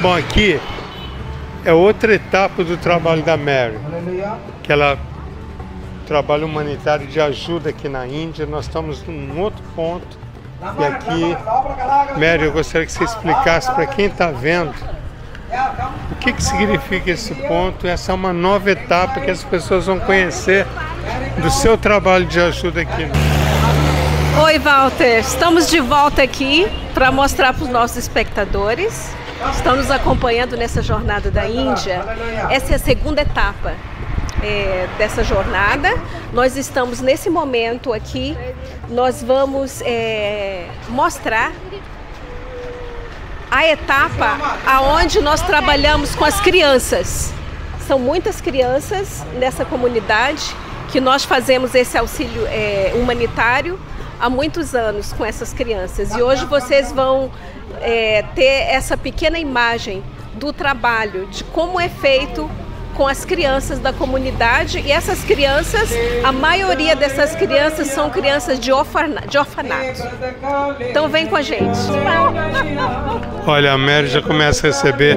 Bom, aqui é outra etapa do trabalho da Mary, que ela trabalho humanitário de ajuda aqui na Índia. Nós estamos num outro ponto. E aqui, Mary, eu gostaria que você explicasse para quem está vendo o que significa esse ponto. Essa é uma nova etapa que as pessoas vão conhecer do seu trabalho de ajuda aqui. Oi, Walter. Estamos de volta aqui para mostrar para os nossos espectadores que estão nos acompanhando nessa jornada da Índia. Essa é a segunda etapa dessa jornada. Nós estamos nesse momento aqui, nós vamos mostrar a etapa aonde nós trabalhamos com as crianças. São muitas crianças nessa comunidade que nós fazemos esse auxílio humanitário há muitos anos com essas crianças. E hoje vocês vão ter essa pequena imagem do trabalho, de como é feito com as crianças da comunidade. E essas crianças, a maioria dessas crianças são crianças de orfanato. Então vem com a gente. Olha, a Mary já começa a receber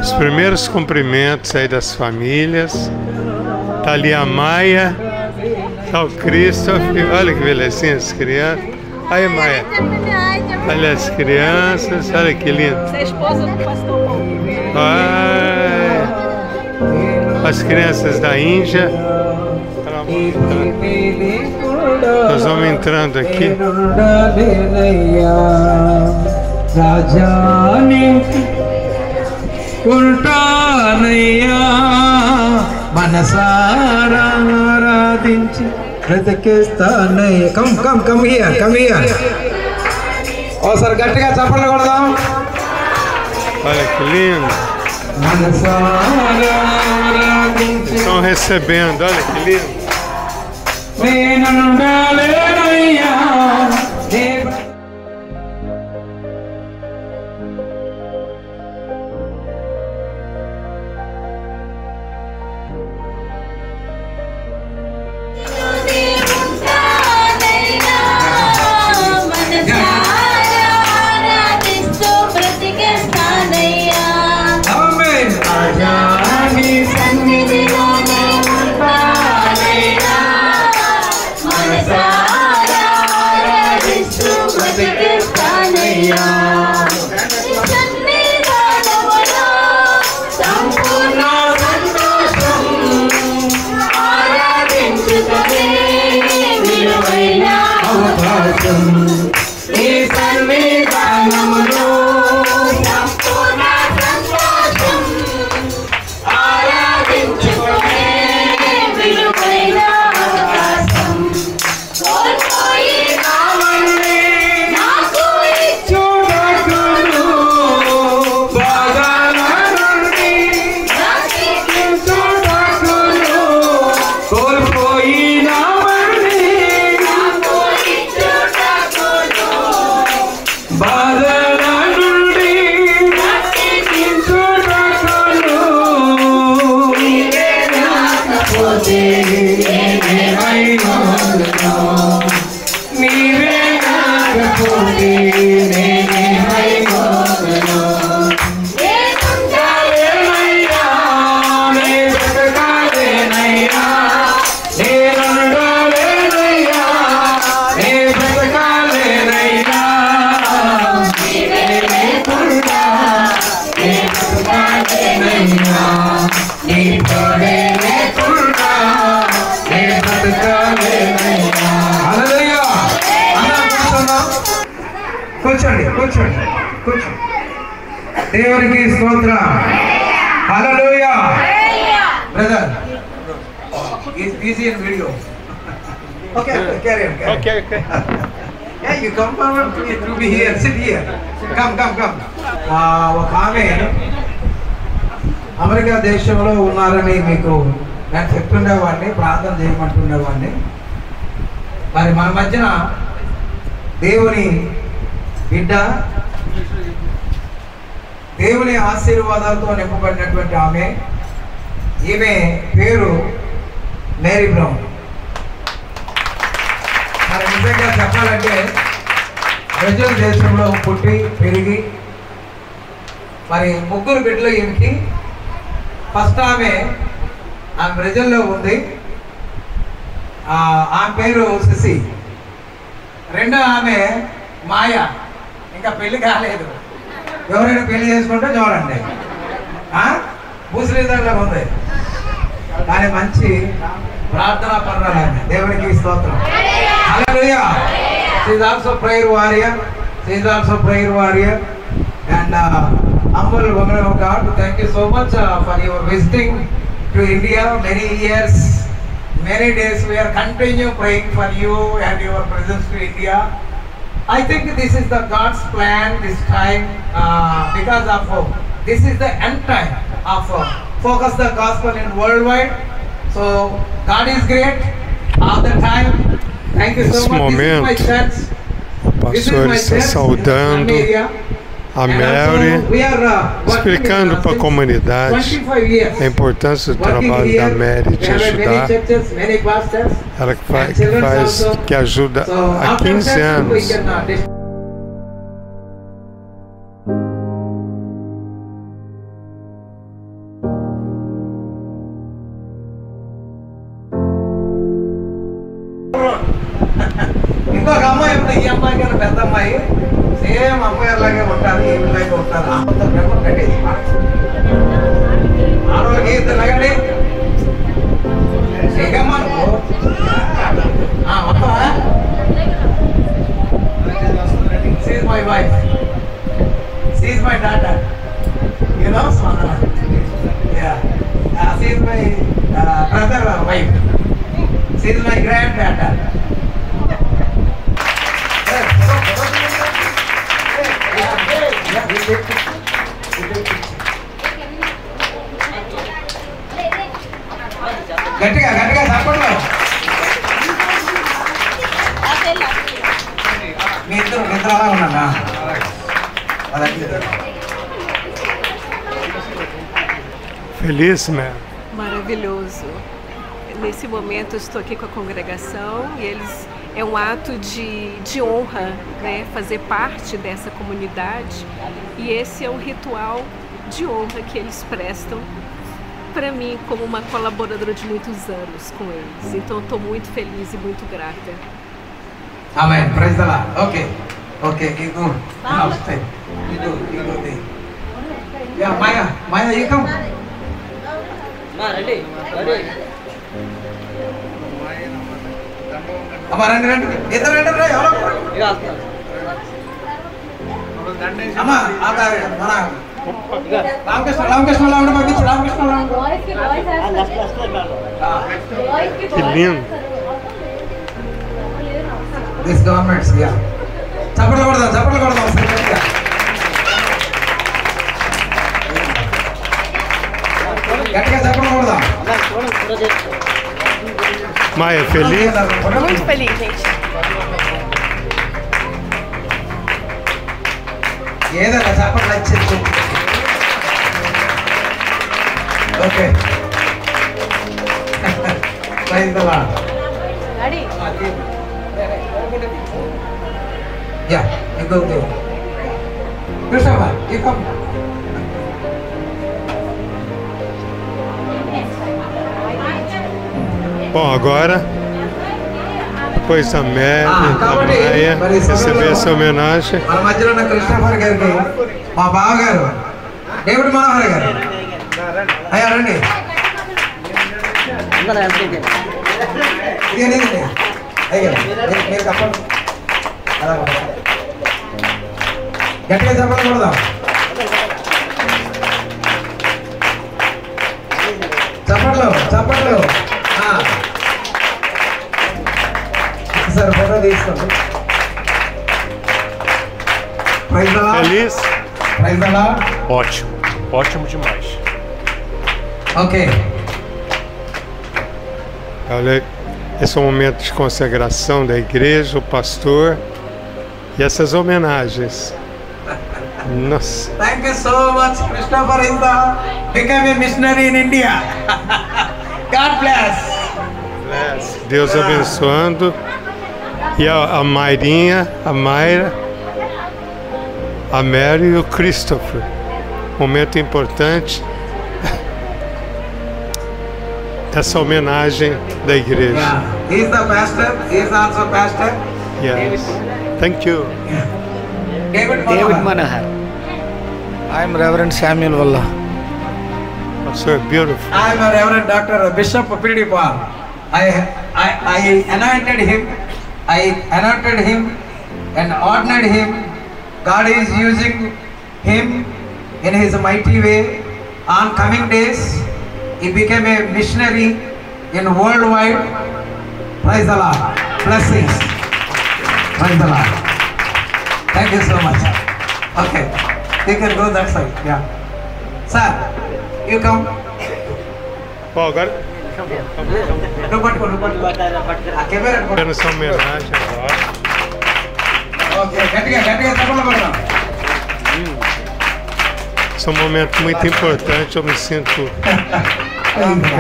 os primeiros cumprimentos aí das famílias. Tá ali a Maia, tá o Christopher. Olha que belezinha as crianças. Aí, Maia. Olha as crianças, olha que lindo. Você é esposa do pastor Paulo. As crianças da Índia. Nós vamos entrando aqui. Come here. Oh, sir, gatiga chapallu kodam. Olha que lindo. Estão recebendo, olha que lindo. కూర్చోండి. దేవునికి స్తోత్రం. హల్లెలూయా. Brother, easy in video. Okay, carry on. Okay. Yeah, you come forward to be here. Sit here. Come. ఒక ఆమె America దేశంలో ఉన్నారని మీకు నేను చెప్తుండేవాడిని, ప్రార్థన చేయమంటుండేవాడిని. మరి మన మధ్యన దేవుని బిడ్డ, దేవుని ఆశీర్వాదాలతో నింపబడినటువంటి ఆమె, ఈమె పేరు మేరీ బ్రౌన్. మరి నిజంగా చెప్పాలంటే బ్రెజిల్ దేశంలో పుట్టి పెరిగి మరి ముగ్గురు బిడ్డలు ఈమెకి. ఫస్ట్ ఆమె బ్రెజిల్లో ఉంది, ఆమె పేరు శశి. రెండో ఆమె మాయ, ఇంకా పెళ్లి కాలేదు. ఎవరైనా పెళ్లి చేసుకుంటే చూడండి, ముస్లింలో ఉంది కానీ మంచి ప్రార్థనా పరురాలు. దేవునికి స్తోత్రం. హల్లెలూయా. She is also prayer warrior. She is also prayer warrior and humble woman of God. Thank you so much for your visiting to India. Many years, many days we are continue praying for you and your presence to India. I think this is the God's plan this time because of this is the end time of focus the gospel in worldwide. So God is great all the time. Thank you so much. Momento, this is my church. o pastor está saudando a Mary, explicando para a comunidade a importância do trabalho da Mary de ajudar. Ela que ajuda há 15 anos. ఇంకొక అమ్మాయి ఉంది, ఈ అమ్మాయి కన్నా పెద్ద అమ్మాయి, same అమ్మాయి లాగే ఉంటారు, ఏమిలాగే ఉంటారు. అంత ప్రేమ కట్టేది ఆడవాళ్ళకి ఇద్దరులాగండి. చేయమ్మా నువ్వు మొత్తమా? She is my wife. She is my daughter. You know, Swadana. Yeah. She is my brother wife. She is my granddaughter. గట్టిగా గట్టిగా చెప్పండి. మీ ఇద్దరు నిద్ర అలా ఉన్నా. Feliz, né? Maravilhoso. Nesse momento eu estou aqui com a congregação e eles é um ato de honra, né, fazer parte dessa comunidade, e esse é um ritual de honra que eles prestam para mim como uma colaboradora de muitos anos com eles. Então estou muito feliz e muito grata. Amém. Praise the Lord. Okay. Okay, you go. Now stay. You do thing. Yeah, Maya, you come. Ready. అమ్మా రండి రండి, ఇద్దరు రండి రా. ఎవరో అమ్మా మన రామకృష్ణ పంపించు. Que lindo. This governments, yeah. చప్పట్లు కొడదాం గట్టిగా చప్పట్లు కొడదాం. Maia, feliz? Muito feliz, gente. ఏదైనా చప్పట్లు నచ్చింది. Okay. Praise the Lord. Ready? Yeah, you go there. Christopher, you come. Bom, agora, depois da Mary, da Maia, receber essa homenagem. మన మధ్యలో ఉన్న కృష్ణఫర్ గారికి మా బావగారు డేవిడ్ మనోహర్ గారు. అయ్యా రండి. ఇదేనండి అయ్యా మీరు చెప్పండి. గట్టిగా చెప్పండి కొడదాం. చప్పట్లు. సార్ ఫోటో తీసుకోండి. Feliz? Praise the Lord. Ótimo demais. Ok. Olha, esse é um momento de consagração da igreja, o pastor e essas homenagens. Nossa. Thank you so much. Christopher is become a missionary in India. God bless. Deus abençoando. E a Mairinha, a Mayra, a Mary e o Christopher. momento importante, essa homenagem da igreja. Yeah. He is the pastor. He is also pastor. Yes. Thank you. David David Manohar. Manohar. I am Reverend Samuel Valla. So beautiful. I am a Reverend Dr. Bishop P.D. Paul. I anointed him. I anointed him and ordained him. God is using him in his mighty way. On coming days, he became a missionary in worldwide. Praise the Lord. Blessings. Praise the Lord. Thank you so much. Okay, you can go that side. Yeah. Sir, you come. Bom, agora No patuko. Camera. essa homenagem agora. Okay, గట్టిగా తప్పకుండా కొడదాం. Esse é um momento muito importante, eu me sinto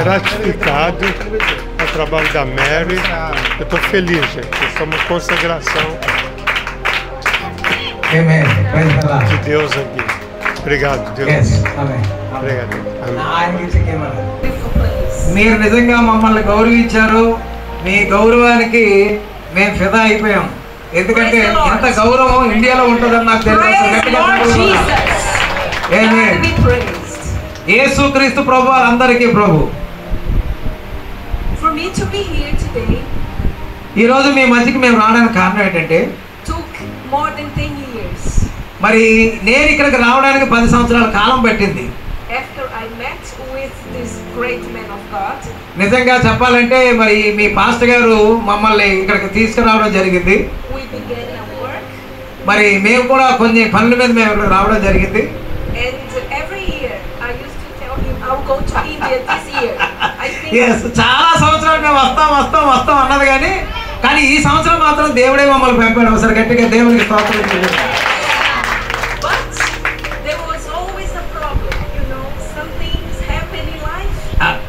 gratificado ao trabalho da Mary. Eu estou feliz, gente. Isso é uma consagração Amen. Praise the Lord. de Deus aqui. Obrigado, Deus. Yes. Amen. Obrigado. Amém. ఆయనకి ఇచ్చే camera. మీరు నిజంగా మమ్మల్ని గౌరవించారు. మీ గౌరవానికి మేము ఫిదా అయిపోయాం. ఎందుకంటే ఇంత గౌరవం ఇండియాలో ఉంటుందని నాకు తెలుసు. యేసుక్రీస్తు ప్రభు అందరికీ ప్రభు. For me to be here today ఈ రోజు మీ మధ్యకి మేము రావడానికి కారణం ఏంటంటే took more than 10 years. మరి నేను ఇక్కడికి రావడానికి 10 సంవత్సరాల కాలం పట్టింది. After I met with this great man of God, నిజంగా చెప్పాలంటే మరి మీ పాస్టర్ గారు మమ్మల్ని ఇక్కడికి తీసుకురావడం జరిగింది. we began our work, మరి మేము కూడా కొన్ని పనుల మీద మేము ఇక్కడికి రావడం జరిగింది. and every year I used to tell him I'll go to India this year. I think Yes, చాలా సంవత్సరాలు మేము వస్తాం అన్నది కానీ ఈ సంవత్సరం మాత్రం దేవుడే మమ్మల్ని పంపాడు. ఒకసారి గట్టిగా దేవునికి స్తోత్రం చెల్లిద్దాం. but there was always a problem, some things happen in life.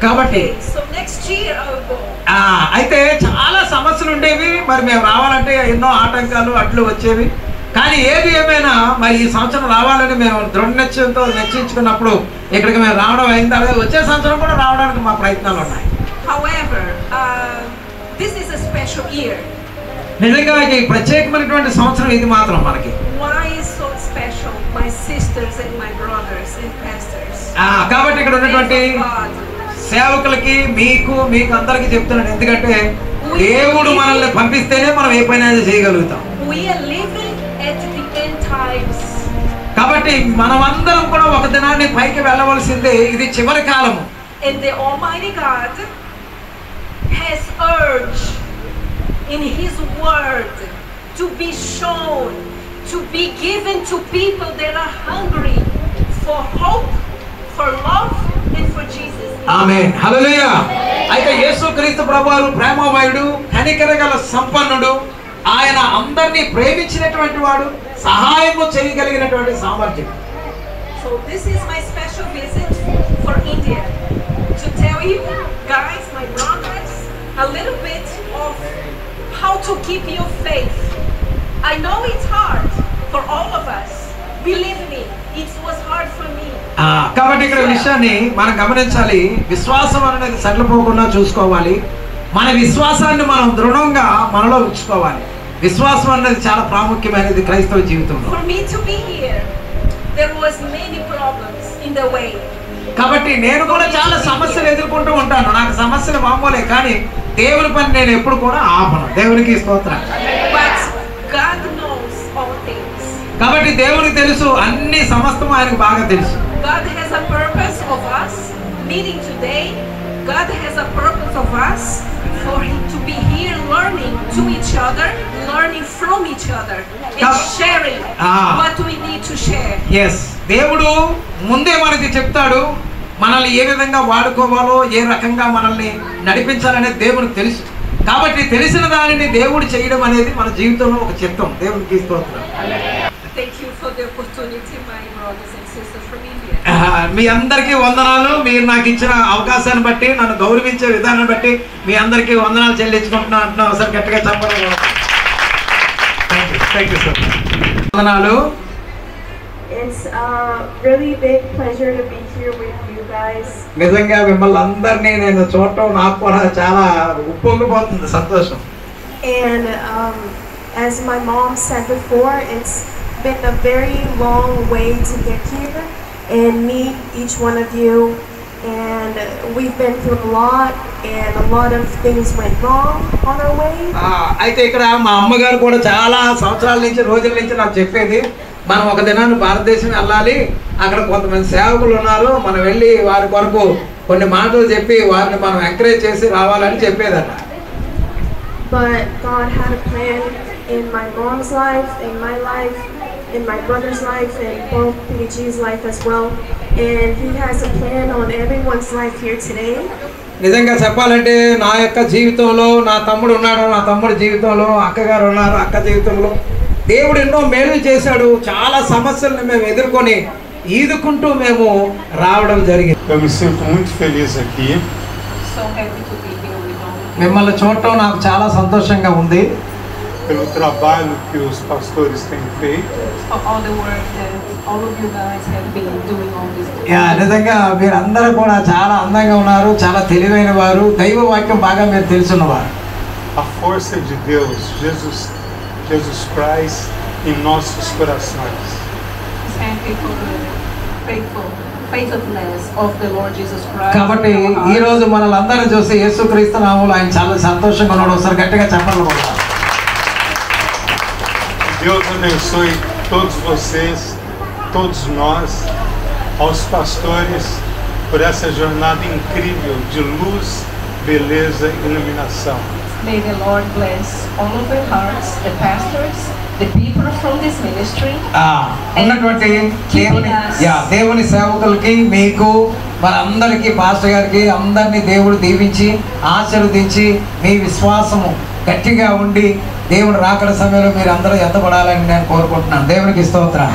కాబట్టి So next year I will go. అయితే చాలా సమస్యలు ఉండేవి. మరి మేము రావాలంటే ఎన్నో ఆటంకాలు అట్లు వచ్చేవి. కానీ ఏది ఏమైనా మరి ఈ సంవత్సరం రావాలని మేము దృఢ నిశ్చయంతో నిశ్చయించుకున్నప్పుడు ఇక్కడికి మేము రావడం అయింది. అలాగే వచ్చే సంవత్సరం కూడా రావడానికి మా ప్రయత్నాలు ఉన్నాయి. However, this is a special year. నిజంగా ఈ ప్రత్యేకమైనటువంటి సంవత్సరం ఇది మాత్రం మనకి. Why is so special? My sisters and my brothers and pastors. కాబట్టి ఇక్కడ ఉన్నటువంటి సేవకులకి మీకు అందరికి చెప్తున్నాను. ఎందుకంటే దేవుడు మనల్ని పంపిస్తేనే మనం ఏ పని అనేది చేయగలుగుతాం. We are living at the end times. కాబట్టి మనమందరం కూడా ఒక దినాన్ని పైకి వెళ్ళవలసిందే. ఇది చివరి కాలము. And the Almighty God has urged in His Word to be shown, to be given to people that are hungry for hope, for love, and for Jesus. ఆమేన్. హల్లెలూయా. అయితే యేసుక్రీస్తు ప్రభువు ప్రేమమయుడు, కనికరగల సంపన్నుడు. ఆయన అందరినీ ప్రేమించినటువంటి వాడు, సహాయము చేయగలిగినటువంటి సామర్థ్యం. So this is my special visit for India to tell you guys, my brothers, a little bit of how to keep your faith. I know it's hard for all of us. Believe me, it was hard for me. కాబట్టి ఇక్కడ విషయాన్ని మనం గమనించాలి. విశ్వాసం అనేది సడలిపోకుండా చూసుకోవాలి. మన విశ్వాసాన్ని మనం దృఢంగా మనలో ఉంచుకోవాలి. విశ్వాసం అనేది చాలా ప్రాముఖ్యమైనది క్రైస్తవ జీవితంలో. For me to be here, there was many problems in the way. కాబట్టి నేను కూడా చాలా సమస్యలు ఎదుర్కొంటూ ఉంటాను. నాకు సమస్యలు మామూలే, కానీ దేవుని పని నేను ఎప్పుడు కూడా ఆపను. దేవునికి స్తోత్రం. But God knows all things. కాబట్టి దేవునికి తెలుసు, అన్ని సమస్తం ఆయనకు బాగా తెలుసు. God has a purpose of us meeting today. God has a purpose of us for Him to be here learning to each other, learning from each other, and sharing what we need to share. Yes, దేవుడు ముందే మనకి చెప్తాడు మనల్ని ఏ విధంగా వాడుకోవాలో, ఏ రకంగా మనల్ని నడిపించాలనేది దేవునికి తెలుసు. కాబట్టి తెలిసిన దానిని దేవుడు చేయడం అనేది మన జీవితంలో ఒక చిత్తం. దేవునికి స్తోత్రం. Thank you for the opportunity, my brothers and sisters from India. మీ అందరికీ వందనాలు. మీరు నాకు ఇచ్చిన అవకాశాన్ని బట్టి, నన్ను గౌరవించే విధానాన్ని బట్టి మీ అందరికీ వందనాలు చెల్లించుకుంటున్నా అంటున్నా. ఒకసారి గట్టిగా చెప్పండి. Thank you, sir. వందనాలు. It's a really big pleasure to be here with you guys. నిజంగా మిమ్మల్ని అందరినీ నేను చూడటం నాకు కూడా చాలా ఉప్పొంగిపోతుంది సంతోషం. And as my mom said before, it's been a very long way to get here and meet each one of you. And we've been through a lot of things went wrong on our way. అయితే ఇక్కడ మా అమ్మగారు కూడా చాలా సంవత్సరాల నుంచి రోజుల నుంచి నాకు చెప్పేది, మనం ఒక దినాన్ని భారతదేశం వెళ్ళాలి, అక్కడ కొంతమంది సేవకులు ఉన్నారు, మనం వెళ్ళి వారి కొరకు కొన్ని మాటలు చెప్పి వారిని మనం ఎంకరేజ్ చేసి రావాలని చెప్పేదట. But God had a plan in my mom's life, in my life, in my brother's life, and both PG's life as well. And He has a plan on everyone's life here today. నిజంగా చెప్పాలంటే నా యొక్క జీవితంలో నా తమ్ముడు ఉన్నాడు, నా తమ్ముడి జీవితంలో అక్కగారు ఉన్నారు, అక్క జీవితంలో దేవుడు ఎన్నో మేలు చేశాడు. చాలా సమస్యలను మేము ఎదుర్కొని ఈదుకుంటూ మేము రావడం జరిగింది. Eu me sinto muito feliz aqui. మిమ్మల్ని చూడటం నాకు చాలా సంతోషంగా ఉంది. Pelo trabalho que os pastores têm feito. నిజంగా మీరందరూ కూడా చాలా అందంగా ఉన్నారు, చాలా తెలివైన వారు, దైవ వాక్యం బాగా మీరు తెలుసున్నవారు. A força de Deus, Jesus Christ em nossos corações. కాబట్టి ఈ రోజు మనల్ని అందరినీ చూసి యేసుక్రీస్తు నామములో ఆయన చాలా సంతోషంగా ఉన్నాడు. ఒకసారి గట్టిగా చెప్పాలి. Deus abençoe todos vocês, todos nós, aos pastores, por essa jornada incrível de luz, beleza e iluminação. May the Lord bless all of your hearts, the pastors, the people from this ministry. ఉన్నటువంటి దేవుని సేవకులకి, మీకు, మనందరికీ, pastor గారికి అందరినీ దేవుడు దీవించి ఆశీర్వదించి మీ విశ్వాసము గట్టిగా ఉండి దేవుడు రాకడ సమయంలో మీరు అందరూ ఎత్తబడాలని నేను కోరుకుంటున్నాను. దేవునికి స్తోత్రం.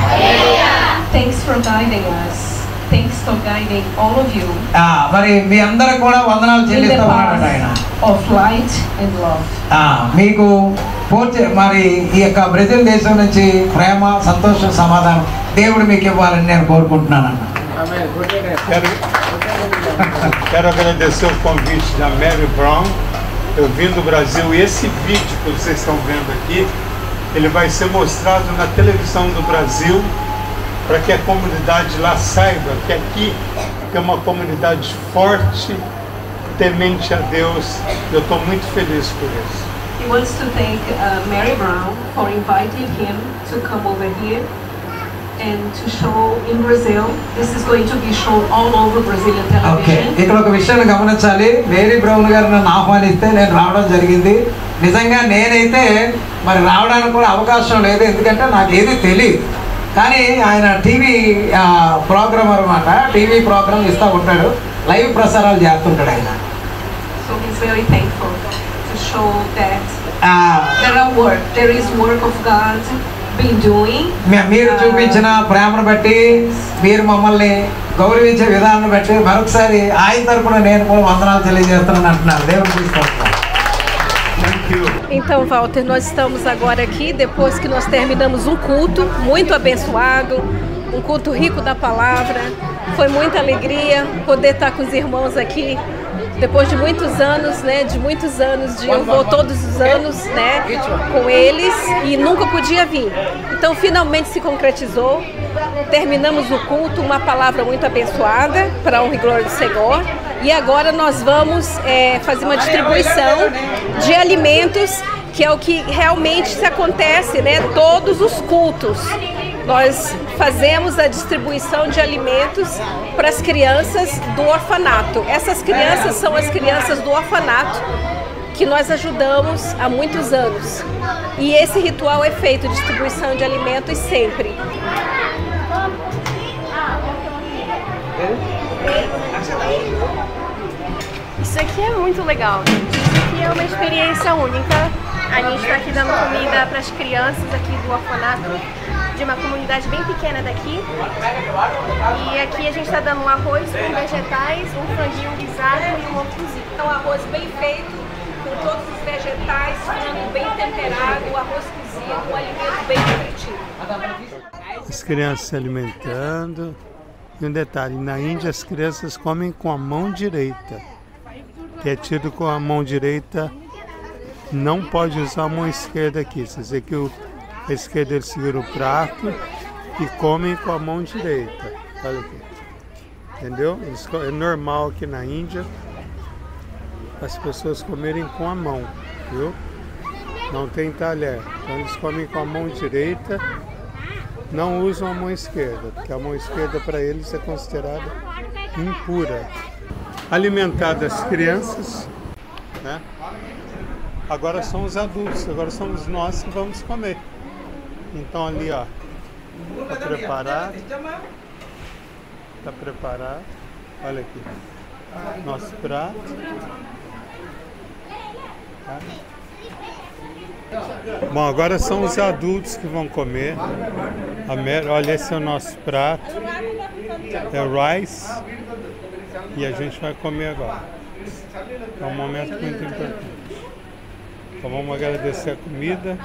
Thanks for guiding us. Thanks for guiding all of you. మరి మీ అందరూ కూడా వందనాలు చెల్లిస్తా ఉన్నాడు ఆయన. Of light and love. మీకు మరి ఈ యొక్క బ్రెజిల్ దేశం నుంచి ప్రేమ, సంతోషం, సమాధానం దేవుడు మీకు ఇవ్వాలని నేను కోరుకుంటున్నాను అన్న. Quero agradecer o convite da Mary Brown. Eu vim do Brasil e esse vídeo que vocês estão vendo aqui, ele vai ser mostrado na televisão do Brasil para que a comunidade lá saiba que aqui é uma comunidade forte, temente a Deus. Eu estou muito feliz por isso. He wants to thank Mary Brown for inviting him to come over here and to show in Brazil. This is going to be shown all over Brazilian television. ఇక్కడ ఒక విషయాన్ని గమనించాలి. Mary brown గారు నన్ను ఆహ్వానిస్తే నేను రావడం జరిగింది. నిజంగా నేనైతే మరి రావడానికి కూడా అవకాశం లేదు, ఎందుకంటే నాకు ఏది తెలియదు. కానీ ఆయన టీవీ ప్రోగ్రామ్ అనమాట, టీవీ ప్రోగ్రామ్ ఇస్తూ ఉంటాడు, లైవ్ ప్రసారాలు చేస్తుంటాడు ఆయన. So he's very thankful to show that there is work of God being doing. మీరు చూపించిన ప్రేమను బట్టి, మీరు mమ్మల్ని గౌరవించే విధానం బట్టి మరొకసారి ఆయన తరపున నేను కూడా వందనాలు తెలియజేస్తున్నాను అంటున్నాను. దేవుని స్తోత్రం. Então, Walter, nós estamos agora aqui depois que nós terminamos um culto muito abençoado, um culto rico da palavra. Foi muita alegria poder estar com os irmãos aqui depois de muitos anos, né? Eu vou todos os anos, né? Com eles e nunca podia vir. Então, finalmente se concretizou. Terminamos o culto, uma palavra muito abençoada para a honra e glória do Senhor. E agora nós vamos fazer uma distribuição de alimentos, que é o que realmente acontece, né? Todos os cultos. Nós fazemos a distribuição de alimentos para as crianças do orfanato. Essas crianças são as crianças do orfanato que nós ajudamos há muitos anos. E esse ritual é feito, distribuição de alimentos sempre. Isso aqui é muito legal, gente. Isso aqui é uma experiência única. A gente está aqui dando comida para as crianças aqui do orfanato, de uma comunidade bem pequena daqui. E aqui a gente está dando um arroz com vegetais, um franguinho guisado e um ovo cozido. É um arroz bem feito, com todos os vegetais, frango bem temperado, arroz cozido, um alimento bem nutritivo. As crianças se alimentando. E um detalhe, na Índia as crianças comem com a mão direita. Que é tido com a mão direita, não pode usar a mão esquerda aqui. Quer dizer que a esquerda eles seguram o prato e comem com a mão direita. Olha aqui. Entendeu? É normal aqui na Índia as pessoas comerem com a mão, viu? Não tem talher. Então eles comem com a mão direita, não usam a mão esquerda, porque a mão esquerda para eles é considerada impura. Alimentar as crianças, né? Agora são os adultos, agora somos nós que vamos comer. Então ali, ó, tá preparado. Tá preparado. Olha aqui. Nosso prato. Tá? Bom, agora são os adultos que vão comer. Olha, esse é o nosso prato. É o rice. E a gente vai comer agora. É um momento muito importante. Então vamos agradecer a comida.